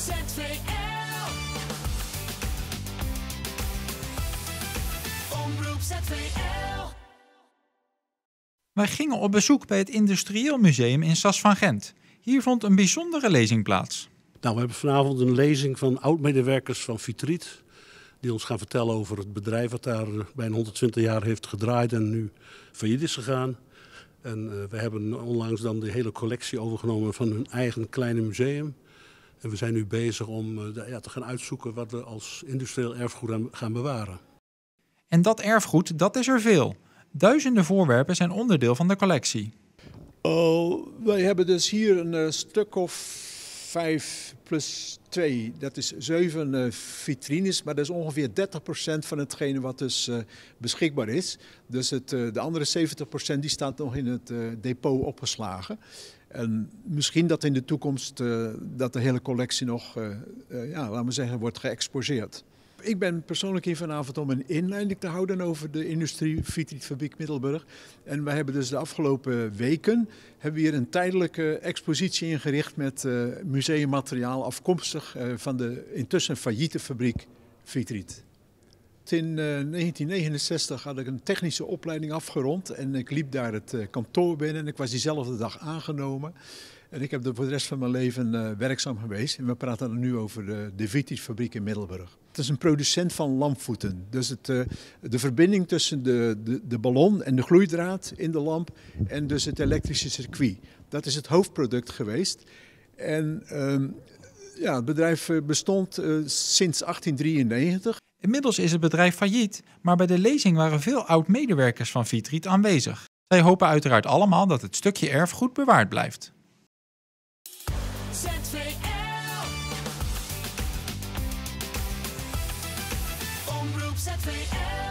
ZVL. Omroep ZVL. Wij gingen op bezoek bij het Industrieel Museum in Sas van Gent. Hier vond een bijzondere lezing plaats. Nou, we hebben vanavond een lezing van oud-medewerkers van Vitrit. Die ons gaan vertellen over het bedrijf dat daar bijna 120 jaar heeft gedraaid en nu failliet is gegaan. En we hebben onlangs dan de hele collectie overgenomen van hun eigen kleine museum. En we zijn nu bezig om te gaan uitzoeken wat we als industrieel erfgoed gaan bewaren. En dat erfgoed, dat is er veel. Duizenden voorwerpen zijn onderdeel van de collectie. Wij hebben dus hier een stuk of 5 plus 2. Dat is 7 vitrines, maar dat is ongeveer 30% van hetgene wat dus beschikbaar is. Dus de andere 70% die staat nog in het depot opgeslagen. En misschien dat in de toekomst dat de hele collectie nog, laten we zeggen, wordt geëxposeerd. Ik ben persoonlijk hier vanavond om een inleiding te houden over de industrie Vitritfabriek Middelburg. En we hebben dus de afgelopen weken hier een tijdelijke expositie ingericht met museummateriaal afkomstig van de intussen failliete fabriek Vitrit. In 1969 had ik een technische opleiding afgerond en ik liep daar het kantoor binnen en ik was diezelfde dag aangenomen. En ik heb er voor de rest van mijn leven werkzaam geweest. En we praten dan nu over de Vitritfabriek in Middelburg. Het is een producent van lampvoeten. Dus de verbinding tussen de ballon en de gloeidraad in de lamp en dus het elektrische circuit. Dat is het hoofdproduct geweest. En het bedrijf bestond sinds 1893. Inmiddels is het bedrijf failliet, maar bij de lezing waren veel oud-medewerkers van Vitrit aanwezig. Zij hopen uiteraard allemaal dat het stukje erfgoed bewaard blijft. ZVL. Omroep ZVL.